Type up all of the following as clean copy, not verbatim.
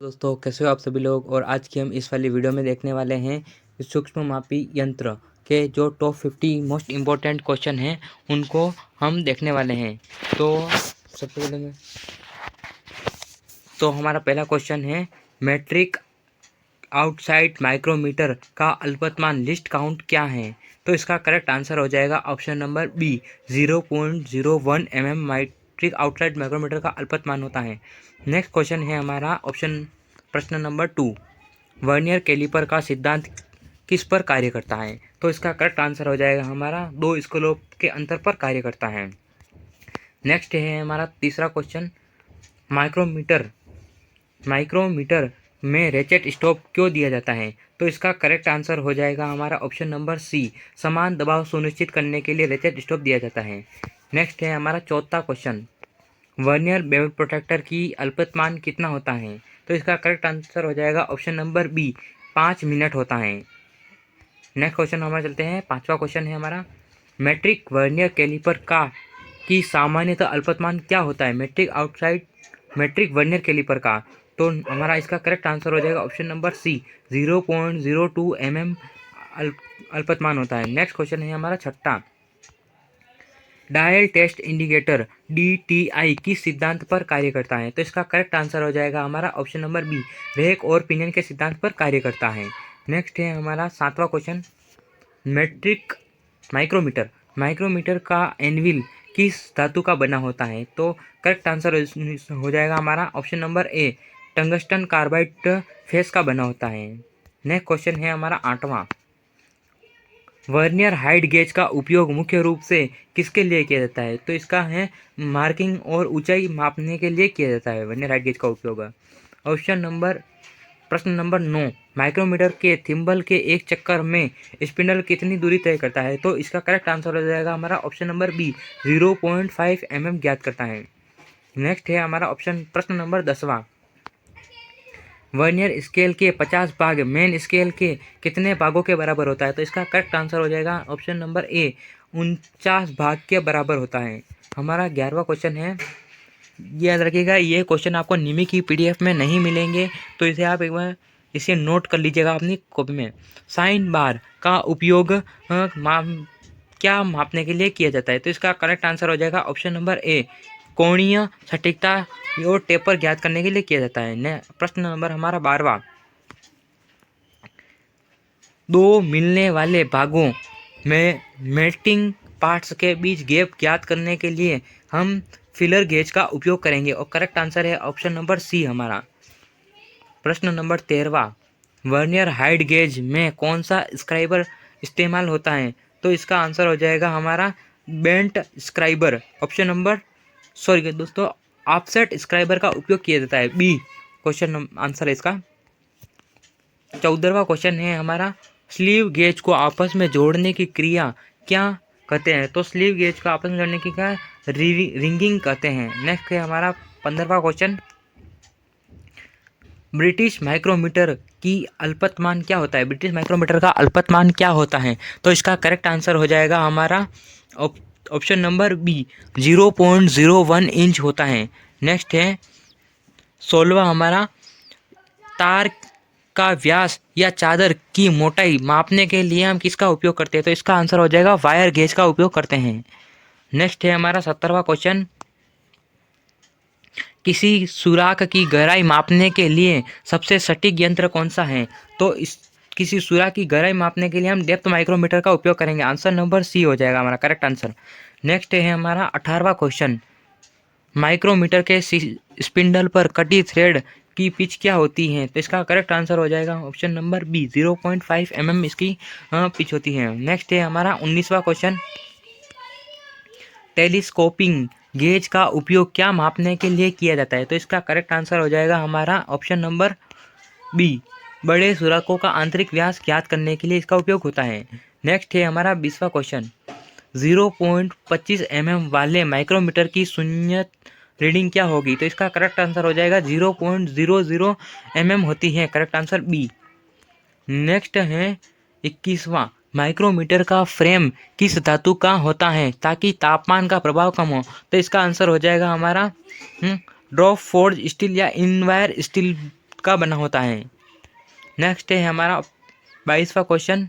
दोस्तों कैसे हो आप सभी लोग। और आज की हम इस वाली वीडियो में देखने वाले हैं सूक्ष्म मापी यंत्र के जो टॉप 50 मोस्ट इम्पोर्टेंट क्वेश्चन हैं उनको हम देखने वाले हैं। तो सबसे पहले हमारा पहला क्वेश्चन है, मैट्रिक आउटसाइड माइक्रोमीटर का अल्पतमांक लिस्ट काउंट क्या है। तो इसका करेक्ट आंसर हो जाएगा option number B, 0.01 mm metric outside micrometer का अल्पतमांक होता है। नेक्स्ट क्वेश्चन है हमारा प्रश्न नंबर 2, वर्नियर कैलिपर का सिद्धांत किस पर कार्य करता है। तो इसका करेक्ट आंसर हो जाएगा हमारा दो स्केलों के अंतर पर कार्य करता है। नेक्स्ट है हमारा तीसरा क्वेश्चन, माइक्रोमीटर में रेचेट स्टॉप क्यों दिया जाता है। तो इसका करेक्ट आंसर हो जाएगा हमारा ऑप्शन नंबर सी, समान दबाव सुनिश्चित करने के लिए रेचेट स्टॉप दिया जाता है। नेक्स्ट है हमारा चौथा क्वेश्चन, वर्नियर बेवल प्रोटेक्टर की अल्पतमांक कितना होता है। तो इसका करेक्ट आंसर हो जाएगा ऑप्शन नंबर बी, 5 मिनट होता है। नेक्स्ट क्वेश्चन हमारा चलते हैं, पांचवा क्वेश्चन है हमारा, मैट्रिक वर्नियर कैलिपर का की सामान्यतः अल्पतमांक क्या होता है। मैट्रिक वर्नियर कैलिपर का, तो हमारा इसका करेक्ट आंसर हो जाएगा ऑप्शन नंबर सी, 0.02 mm अल्पतमांक होता है। नेक्स्ट क्वेश्चन है हमारा छठा, डायल टेस्ट इंडिकेटर DTI किस सिद्धांत पर कार्य करता है। तो इसका करेक्ट आंसर हो जाएगा हमारा ऑप्शन नंबर बी, रेक और पिनियन के सिद्धांत पर कार्य करता है। नेक्स्ट है हमारा सातवां क्वेश्चन, मैट्रिक माइक्रोमीटर का एनविल किस धातु का बना होता है। तो करेक्ट आंसर हो जाएगा हमारा option number A, tungsten carbide face का बना होता है। नेक्स्ट क्वेश्चन है हमारा आठवां, वर्नियर हाइट गेज का उपयोग मुख्य रूप से किसके लिए किया जाता है। तो इसका है मार्किंग और ऊंचाई मापने के लिए किया जाता है वर्नियर हाइट गेज का उपयोग। प्रश्न नंबर 9, माइक्रोमीटर के थिम्बल के एक चक्कर में स्पिंडल कितनी दूरी तय करता है। तो इसका करेक्ट आंसर हो जाएगा हमारा ऑप्शन नंबर बी, 0.5 mm ज्ञात करता है। नेक्स्ट है हमारा प्रश्न नंबर 10वां, वर्नियर स्केल के 50 भाग मेन स्केल के कितने भागों के बराबर होता है। तो इसका करेक्ट आंसर हो जाएगा ऑप्शन नंबर ए, 49 भाग के बराबर होता है। हमारा 11वां क्वेश्चन है, याद रखिएगा ये क्वेश्चन आपको निमी की PDF में नहीं मिलेंगे, तो इसे आप एक बार इसे नोट कर लीजिएगा अपनी कॉपी में। साइन बार का उपयोग क्या मापने के लिए किया जाता है। तो इसका करेक्ट आंसर हो जाएगा ऑप्शन नंबर ए, कोणीय सटीकता और टेपर ज्ञात करने के लिए किया जाता है। प्रश्न नंबर हमारा 12वां, दो मिलने वाले भागों में मेल्टिंग पार्ट्स के बीच गैप ज्ञात करने के लिए हम फिलर गेज का उपयोग करेंगे, और करेक्ट आंसर है ऑप्शन नंबर सी हमारा। प्रश्न नंबर 13वां, वर्नियर हाइट गेज में कौन सा स्क्राइबर इस्तेमाल होता है। तो इसका आंसर हो जाएगा हमारा bent scriber, option number sorry दोस्तों, ऑफसेट स्क्राइबर का उपयोग किया जाता है, बी क्वेश्चन आंसर है इसका। 14वां क्वेश्चन है हमारा, स्लीव गेज को आपस में जोड़ने की क्रिया क्या कहते हैं। तो स्लीव गेज को आपस में जोड़ने की क्या रिंगिंग कहते हैं। नेक्स्ट है हमारा 15वां क्वेश्चन, ब्रिटिश माइक्रोमीटर की अल्पतमांक क्या होता है। ब्रिटिश माइक्रोमीटर का अल्पतमांक क्या होता है। तो इसका करेक्ट आंसर हो जाएगा हमारा ऑप्शन नंबर बी, 0.01 इंच होता है। नेक्स्ट है 16वां हमारा, तार का व्यास या चादर की मोटाई मापने के लिए हम किसका उपयोग करते हैं। तो इसका आंसर हो जाएगा वायर गेज का उपयोग करते हैं। नेक्स्ट है हमारा 17वां क्वेश्चन, किसी सुराख की गहराई मापने के लिए सबसे सटीक यंत्र कौन सा है। तो किसी सुराख की गहराई मापने के लिए हम डेप्थ माइक्रोमीटर का उपयोग करेंगे, आंसर नंबर सी हो जाएगा हमारा करेक्ट आंसर। नेक्स्ट है हमारा 18वां क्वेश्चन, माइक्रोमीटर के स्पिंडल पर कटी थ्रेड की पिच क्या होती है। तो इसका करेक्ट आंसर हो जाएगा ऑप्शन नंबर बी, 0.5 mm इसकी पिच होती है। नेक्स्ट है हमारा 19वां क्वेश्चन, टेलीस्कोपिंग गेज का उपयोग क्या मापने के लिए किया जाता है। तो इसका करेक्ट आंसर हो जाएगा हमारा ऑप्शन नंबर बी, बड़े सुराखों का आंतरिक व्यास ज्ञात करने के लिए इसका उपयोग होता है। नेक्स्ट है हमारा 20वां क्वेश्चन, 0.25 mm वाले माइक्रोमीटर की शून्य रीडिंग क्या होगी। तो इसका करेक्ट आंसर हो जाएगा 0.00 mm होती है, करेक्ट आंसर बी। नेक्स्ट है 21वां, माइक्रोमीटर का फ्रेम किस धातु का होता है ताकि तापमान का प्रभाव कम हो। तो इसका आंसर हो जाएगा हमारा ड्रॉप फोर्ज स्टील या इनवायर स्टील का बना होता है। नेक्स्ट है हमारा 22वां क्वेश्चन,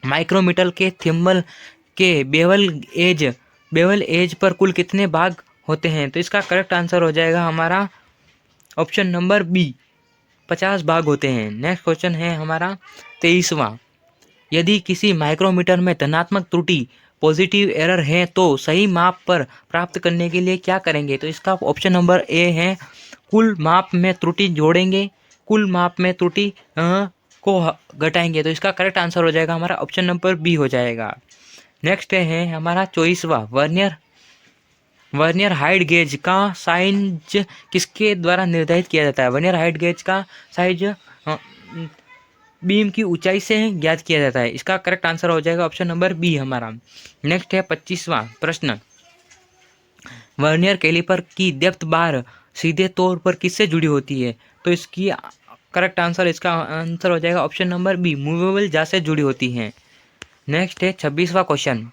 माइक्रोमीटर के थिम्बल के बेवल एज पर कुल कितने भाग होते हैं? तो इसका करेक्ट आंसर हो जाएगा हमारा ऑप्शन नंबर बी, 50 भाग होते हैं। नेक्स्ट क्वेश्चन है हमारा 23वां, यदि किसी माइक्रोमीटर में धनात्मक त्रुटि पॉजिटिव एरर है तो सही माप पर प्राप्त करने के लिए क्या करेंगे? तो इसका ऑप्शन नंबर ए है, कुल माप में त्रुटि जोड़ेंगे, कुल माप में त्रुटि को घटाएंगे। तो इसका करेक्ट आंसर हो जाएगा हमारा ऑप्शन नंबर बी हो जाएगा। नेक्स्ट है हमारा 24वां, वर्नियर हाइट गेज का साइज किसके द्वारा निर्धारित किया जाता है? वर्नियर हाइट गेज का साइज बीम की ऊंचाई से ज्ञात किया जाता है। इसका करेक्ट आंसर हो जाएगा ऑप्शन नंबर बी हमारा। नेक्स्ट है 25वां प्रश्न, वर्नियर कैलिपर की डेप्थ बार सीधे तौर पर किससे जुड़ी होती है? तो इसकी करेक्ट आंसर, इसका आंसर हो जाएगा option number B, movable jaw से जुड़ी होती हैं। नेक्स्ट है 26वां क्वेश्चन,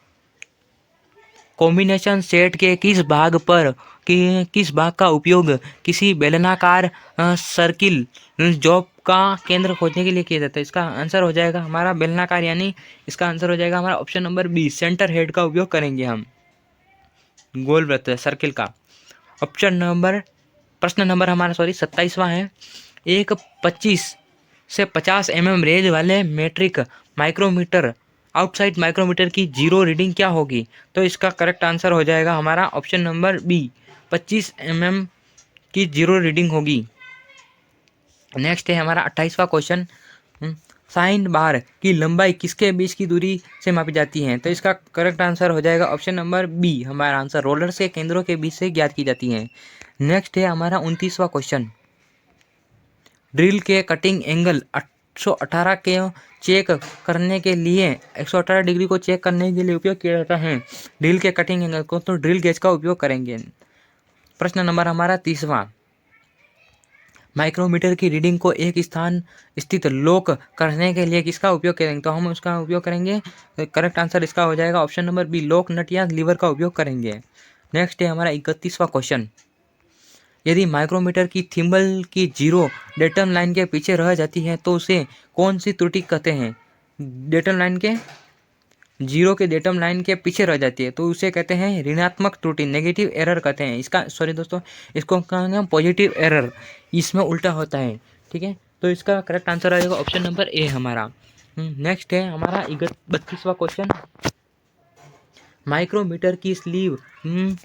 कॉम्बिनेशन सेट के किस भाग का उपयोग किसी बेलनाकार सर्किल जॉब का केंद्र खोजने के लिए किया जाता है? इसका आंसर हो जाएगा हमारा बेलनाकार, यानी इसका आंसर हो जाएगा हमारा option number B, centre head का उपयोग करेंगे हम, गोल वृत्त सर्किल का। प्रश्न नंबर हमारा 27वां है, एक 25 से 50 रेंज वाले मेट्रिक माइक्रोमीटर आउटसाइड माइक्रोमीटर की जीरो रीडिंग क्या होगी? तो इसका करेक्ट आंसर हो जाएगा हमारा ऑप्शन नंबर बी, 25 की जीरो रीडिंग होगी। नेक्स्ट है हमारा 28वां क्वेश्चन, साइन बार की लंबाई किसके बीच की दूरी से मापी जाती है? तो इसका करेक्ट आंसर हो जाएगा ऑप्शन नंबर बी, हमारा आंसर रोलर से केंद्रों के बीच से ज्ञात की जाती है। नेक्स्ट है हमारा 29वां क्वेश्चन, ड्रिल के कटिंग एंगल 118 के चेक करने के लिए 118 डिग्री को चेक करने के लिए उपयोग किया जाता है ड्रिल के कटिंग एंगल को, तो ड्रिल गेज का उपयोग करेंगे। प्रश्न नंबर हमारा 30वां, माइक्रोमीटर की रीडिंग को एक स्थान स्थित लॉक करने के लिए किसका उपयोग करेंगे? तो हम उसका उपयोग करेंगे, करेक्ट आंसर इसका हो जाएगा option number B, lock nut या लीवर का उपयोग करेंगे। नेक्स्ट है हमारा 31वां क्वेश्चन, यदि माइक्रोमीटर की थिम्बल की जीरो डेटम लाइन के पीछे रह जाती है तो उसे कौन सी त्रुटि कहते हैं? डेटम लाइन के जीरो के डेटम लाइन के पीछे रह जाती है तो उसे कहते हैं ऋणात्मक त्रुटि, नेगेटिव एरर कहते हैं। इसका सॉरी दोस्तों, इसको कहेंगे हम पॉजिटिव एरर, इसमें उल्टा होता है, ठीक है। तो इसका करेक्ट आंसर आएगा ऑप्शन नंबर ए हमारा। नेक्स्ट है हमारा 32वां क्वेश्चन, माइक्रोमीटर की स्लीव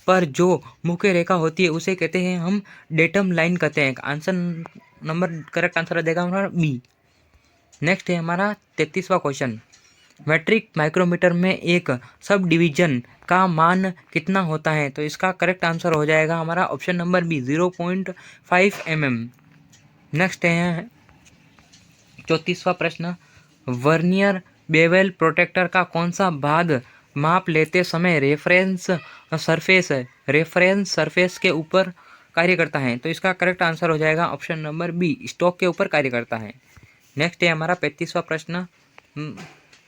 पर जो मुख्य रेखा होती है उसे कहते हैं हम डेटम लाइन कहते हैं। आंसर नंबर, करेक्ट आंसर आ जाएगा हमारा बी। नेक्स्ट है हमारा 33वां क्वेश्चन, मैट्रिक माइक्रोमीटर में एक सब डिवीजन का मान कितना होता है? तो इसका करेक्ट आंसर हो जाएगा हमारा option number B, 0.5 mm। Next है 34वां प्रश्न, वर्नियर बेवल प्रोटेक्टर का कौन सा भाग माप लेते समय रेफरेंस सरफेस के ऊपर कार्य करता है? तो इसका करेक्ट आंसर हो जाएगा ऑप्शन नंबर बी, स्टॉक के ऊपर कार्य करता है। नेक्स्ट है हमारा 35वां प्रश्न,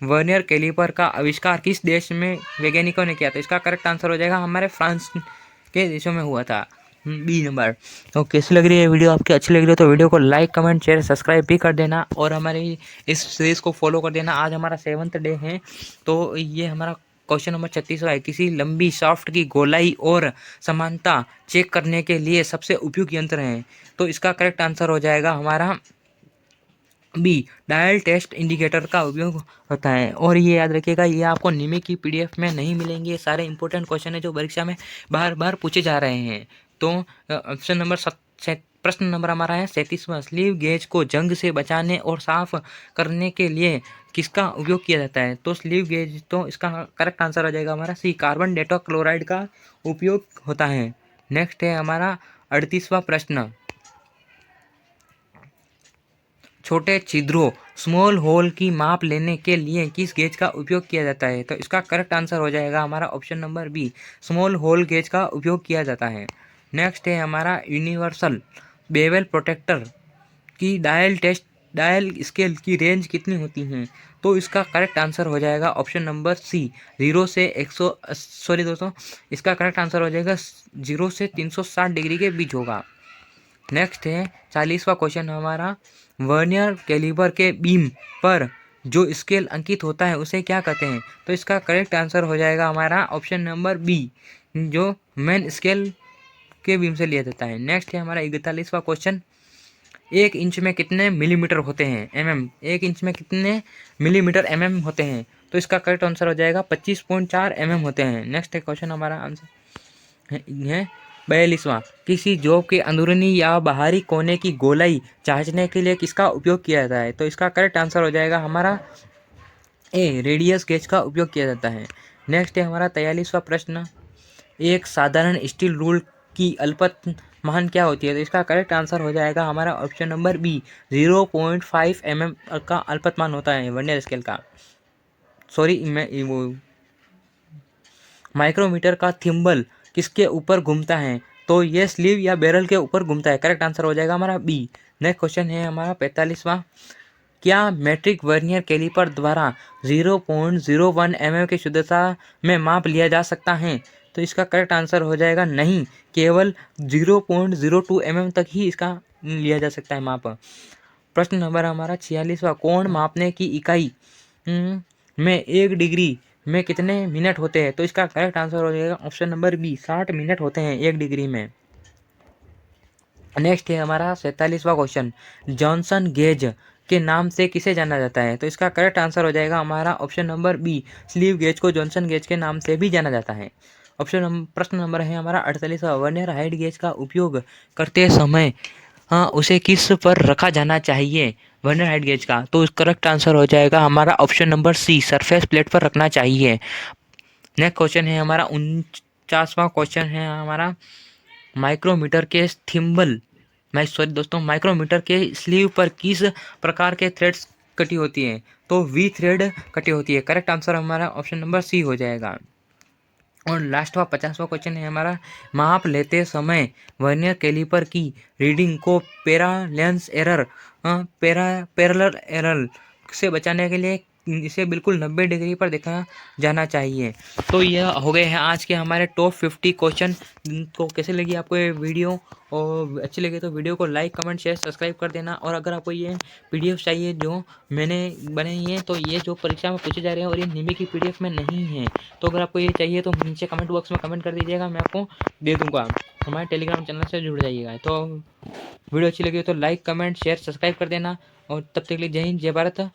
वर्नियर कैलिपर का आविष्कार किस देश में वैज्ञानिकों ने किया था? इसका करेक्ट आंसर हो जाएगा हमारे फ्रांस के देशों में हुआ था, बी नंबर। तो कैसी लग रही है वीडियो? आपकी अच्छी लग रही है तो वीडियो को लाइक कमेंट शेयर सब्सक्राइब भी कर देना और हमारी इस सीरीज़ को फॉलो कर देना। आज हमारा 7th डे है, तो ये हमारा क्वेश्चन नंबर 36वां है, किसी लंबी शाफ्ट की गोलाई और समानता चेक करने के लिए सबसे उपयुक्त यंत्र है? तो इसका करेक्ट आंसर हो जाएगा हमारा बी, डायल टेस्ट इंडिकेटर का उपयोग होता है। और ये याद रखिएगा, ये आपको निमी की पीडीएफ में नहीं मिलेंगे। ये सारे इंपॉर्टेंट क्वेश्चन है जो परीक्षा में बार बार पूछे जा रहे हैं। तो ऑप्शन नंबर प्रश्न नंबर हमारा है 37वां, स्लीव गेज को जंग से बचाने और साफ करने के लिए किसका उपयोग किया जाता है? तो स्लीव गेज, तो इसका करेक्ट आंसर हो जाएगा हमारा सी, कार्बन डेटोक्लोराइड का उपयोग होता है। नेक्स्ट है हमारा 38वां प्रश्न, छोटे छिद्रों स्मॉल होल की माप लेने के लिए किस गेज का उपयोग किया जाता है? तो इसका करेक्ट आंसर हो जाएगा हमारा option number B, small hole gauge का उपयोग किया जाता है। नेक्स्ट है हमारा यूनिवर्सल बेवल प्रोटेक्टर की डायल स्केल की रेंज कितनी होती है? तो इसका करेक्ट आंसर हो जाएगा ऑप्शन नंबर सी, 0 से 100 सॉरी दोस्तों, इसका करेक्ट आंसर हो जाएगा 0 से 360 डिग्री के बीच होगा। नेक्स्ट है 40वां क्वेश्चन हमारा, वर्नियर कैलिपर के बीम पर जो स्केल अंकित होता है उसे क्या कहते हैं? तो इसका करेक्ट आंसर हो जाएगा हमारा ऑप्शन नंबर बी, जो मेन स्केल के बीम से लिया जाता है। नेक्स्ट है हमारा 41वां क्वेश्चन, 1 इंच में कितने मिलीमीटर होते हैं? एक इंच में कितने मिलीमीटर होते हैं? तो इसका करेक्ट आंसर हो जाएगा 25.4 होते हैं। नेक्स्ट है क्वेश्चन हमारा आंसर है 42वां, किसी जॉब के अंदरूनी या बाहरी कोने की गोलाई जांचने के लिए किसका उपयोग किया जाता है? तो इसका करेक्ट आंसर हो जाएगा हमारा ए, रेडियस गेज का उपयोग किया जाता है। नेक्स्ट है हमारा 43वां प्रश्न, एक साधारण स्टील रूल की अल्पत मान क्या होती है? तो इसका करेक्ट आंसर हो जाएगा हमारा ऑप्शन नंबर बी, 0.5 का अल्पतमान होता है वर्नियर स्केल का। सॉरी, मैं वो माइक्रोमीटर का थिम्बल किसके ऊपर घूमता है? तो ये स्लीव या बैरल के ऊपर घूमता है। करेक्ट आंसर हो जाएगा हमारा बी। नेक्स्ट क्वेश्चन है हमारा 45वां, क्या मैट्रिक वर्नियर कैलिपर द्वारा 0.01 की शुद्धता में माप लिया जा सकता है? तो इसका करेक्ट आंसर हो जाएगा नहीं, केवल 0.02 तक ही इसका लिया जा सकता है माप। प्रश्न नंबर हमारा 46वां, कोण मापने की इकाई में 1 डिग्री में कितने मिनट होते हैं? तो इसका करेक्ट आंसर हो जाएगा ऑप्शन नंबर बी, 60 मिनट होते हैं 1 डिग्री में। नेक्स्ट है हमारा 47वां क्वेश्चन, जॉनसन गेज के नाम से किसे जाना जाता है? तो इसका करेक्ट आंसर हो जाएगा हमारा option number B, sleeve gauge को जॉनसन गेज के नाम से भी जाना जाता है। प्रश्न नंबर है हमारा 48वां, वर्नियर हाइट गेज का उपयोग करते समय उसे किस पर रखा जाना चाहिए वर्नियर हाइट गेज का? तो करेक्ट आंसर हो जाएगा हमारा option number C, surface plate पर रखना चाहिए। नेक्स्ट क्वेश्चन है हमारा 49वां क्वेश्चन है हमारा, माइक्रोमीटर के थिम्बल माइक्रोमीटर के स्लीव पर किस प्रकार के थ्रेड्स कटी होती है? तो वी थ्रेड कटी होती है। करेक्ट आंसर हमारा ऑप्शन नंबर सी हो जाएगा। और लास्टवा 50वां क्वेश्चन है हमारा, माप लेते समय वर्नियर कैलिपर की रीडिंग को पैरेलल एरर से बचाने के लिए इसे बिल्कुल 90 डिग्री पर देखा जाना चाहिए। तो यह हो गए हैं आज के हमारे टॉप 50 क्वेश्चन। को कैसे लगी आपको ये वीडियो? और अच्छी लगे तो वीडियो को लाइक, कमेंट, शेयर, सब्सक्राइब कर देना। और अगर आपको ये पीडीएफ चाहिए जो मैंने बनाई है, तो ये जो परीक्षा में पूछे जा रहे हैं और ये निमी की पीडीएफ में नहीं है, तो अगर आपको ये चाहिए तो नीचे कमेंट बॉक्स में कमेंट कर दीजिएगा, मैं आपको दे दूँगा। हमारे टेलीग्राम चैनल से जुड़ जाइएगा। तो वीडियो अच्छी लगी तो लाइक, कमेंट, शेयर, सब्सक्राइब कर देना। और तब तक के लिए जय हिंद, जय भारत।